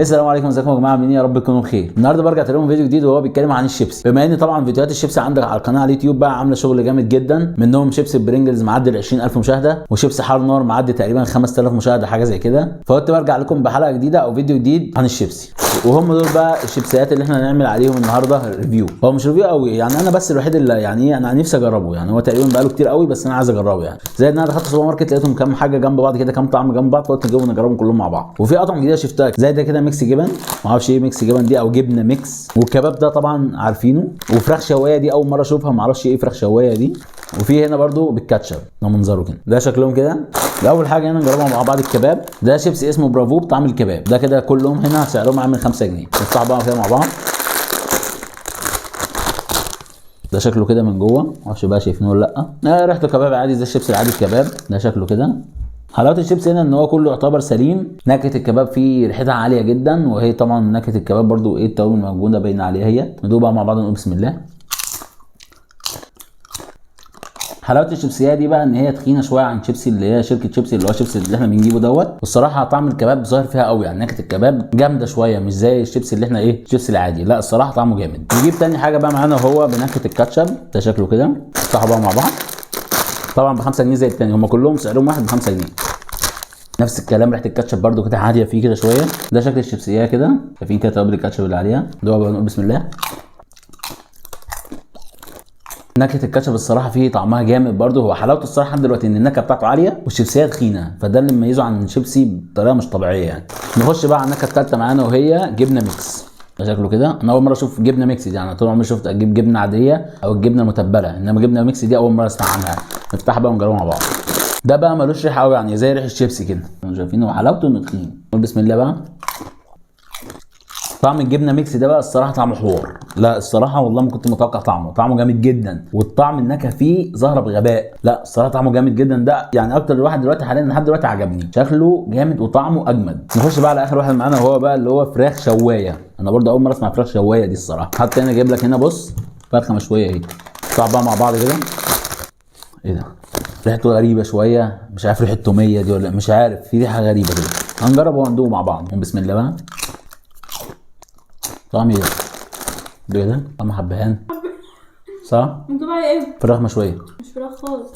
السلام عليكم، ازيكم يا جماعه؟ عاملين ايه؟ يا رب تكونوا بخير. النهارده برجع لكم فيديو جديد وهو بيتكلم عن الشيبسي. بما ان طبعا فيديوهات الشيبسي عندك على القناه على اليوتيوب بقى عامله شغل جامد جدا، منهم شيبسي برينجلز معدي ال 20000 مشاهده، وشيبسي حار نار معدي تقريبا 5000 مشاهده حاجه زي كده. فقلت برجع لكم بحلقه جديده او فيديو جديد عن الشيبسي، وهم دول بقى الشيبسيات اللي احنا هنعمل عليهم النهارده ريفيو. هو مش ريفيو قوي يعني، انا بس الوحيد اللي يعني ايه انا نفسي اجربه، يعني هو تقريبا بقاله كتير قوي بس انا عايز اجربه. يعني زي ان انا دخلت السوبر ماركت لقيتهم كام حاجه جنب بعض كده، كام طعم جنب بعض، فقلت نجيبهم نجربهم كلهم مع بعض. وفي اطعمه جديده شفتها زي ده كده ميكس جبن، ما اعرفش ايه ميكس جبن دي او جبنه ميكس، والكباب ده طبعا عارفينه، وفراخ شوايه دي اول مره اشوفها، ما اعرفش ايه فراخ شوايه دي. وفي هنا برده بالكاتشب ده منظره كده، ده شكلهم كده. اول حاجه هنا نجربها مع بعض الكباب ده، شيبسي اسمه برافو بطعم الكباب ده كده، كلهم هنا سعرهم عامل 5 جنيه. نفتح بقى كده مع بعض. ده شكله كده من جوه، معرفش بقى شايفينه ولا لا. ريحته كباب عادي زي الشيبسي العادي الكباب ده شكله كده. حلاوه الشيبسي هنا ان هو كله يعتبر سليم، نكهه الكباب فيه ريحتها عاليه جدا، وهي طبعا نكهه الكباب برده ايه التوابل الموجوده باينه عليها. هي ندوق بقى مع بعض نقول بسم الله. حلاوه الشيبسيه دي بقى ان هي تخينه شويه عن شيبسي اللي هي شركه شيبسي اللي هو شيبسي اللي احنا بنجيبه دوت، والصراحه طعم الكباب ظاهر فيها قوي، يعني نكهه الكباب جامده شويه مش زي الشيبسي اللي احنا ايه الشيبسي العادي، لا الصراحه طعمه جامد. نجيب تاني حاجه بقى معانا وهو بنكهه الكاتشب ده شكله كده. نفتحه بقى مع بعض. طبعا ب 5 جنيه زي التاني، هم كلهم سعرهم واحد ب 5 جنيه. نفس الكلام، ريحه الكاتشب برده كده عاليه فيه كده شويه. ده شكل الشيبسيه كده، شايفين كده توابل الكاتشب اللي عليها. دوق بقى نقول بسم الله. نكهه الكاتشب الصراحه فيه طعمها جامد برده، هو حلاوته الصراحه لحد دلوقتي ان النكهه بتاعته عاليه والشيبسيه تخينه، فده اللي مميزه عن شيبسي بطريقه مش طبيعيه يعني. نخش بقى على النكهه الثالثه معانا وهي جبنه ميكس ده شكله كده. انا اول مره اشوف جبنه ميكس دي، يعني طول عمري شفت اجيب جبنه عاديه او الجبنه المتبله، انما جبنه ميكس دي اول مره اسمع عنها. نفتحها بقى ونجربها مع بعض. ده بقى ملوش ريحه قوي، يعني زي ريحه الشيبسي كده، شايفين هو حلاوته انه تخين. نقول بسم الله بقى. طعم الجبنه ميكس ده بقى الصراحه طعمه حوار، لا الصراحه والله ما كنت متوقع طعمه جامد جدا، والطعم النكهه فيه ظاهره بغباء، لا الصراحه طعمه جامد جدا. ده يعني اكتر واحد دلوقتي حاليا لحد دلوقتي عجبني، شكله جامد وطعمه اجمد. نخش بقى على اخر واحد معانا وهو بقى اللي هو فراخ شوايه. انا برضه اول مره اسمع فراخ شوايه دي الصراحه. حتى انا جايب لك هنا بص فرخه مشويه اهي. نفتح بقى مع بعض كده. ايه ده؟ ريحته غريبه شويه، مش عارف ريحه توميه دي ولا مش عارف، في ريحه غريبه كده. هنجرب وندوق مع بعض. بسم الله بقى. طعم ايه ده؟ ده طعم حبهان صح؟ انتوا بقى ايه؟ فراخ مشويه. مش فراخ خالص.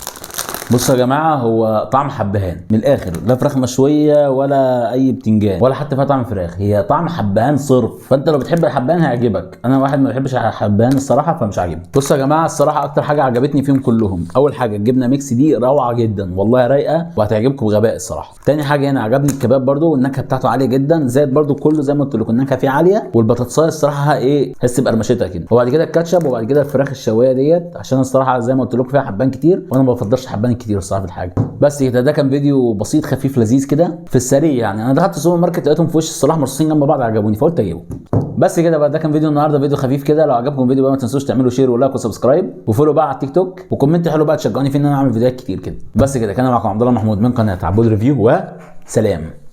بصوا يا جماعه، هو طعم حبهان من الاخر، لا فراخ مشويه ولا اي بتنجان ولا حتى فيها طعم فراخ، هي طعم حبهان صرف. فانت لو بتحب الحبهان هيعجبك، انا واحد ما بحبش الحبهان الصراحه فمش عاجبني. بصوا يا جماعه، الصراحه اكتر حاجه عجبتني فيهم كلهم، اول حاجه الجبنه ميكس دي روعه جدا والله، رايقه وهتعجبكم بغباء الصراحه. تاني حاجه هنا عجبني الكباب برده، والنكهه بتاعته عاليه جدا، زائد برده كله زي ما قلت لكم النكهه فيه عاليه، والبطاطسايه الصراحه ايه حس بقرمشتها كده، وبعد كده الكاتشب، وبعد كده الفراخ الشوايه ديت، عشان الصراحه زي ما قلت لكم فيها حبان كتير وانا ما بفضلش حبان الكتير الصراحه في الحاجه. بس كده، ده كان فيديو بسيط خفيف لذيذ كده في السريع يعني. انا دخلت السوبر ماركت لقيتهم في وش الصلاح مرصوصين جنب بعض عجبوني فقلت اجيبه. بس كده بقى، ده كان فيديو النهارده، فيديو خفيف كده. لو عجبكم الفيديو بقى ما تنسوش تعملوا شير ولايك وسبسكرايب وفولو بقى على التيك توك، وكومنت حلو بقى تشجعوني في ان انا اعمل فيديوهات كتير كده. بس كده، كان معكم عبد الله محمود من قناه عبود ريفيو، وسلام.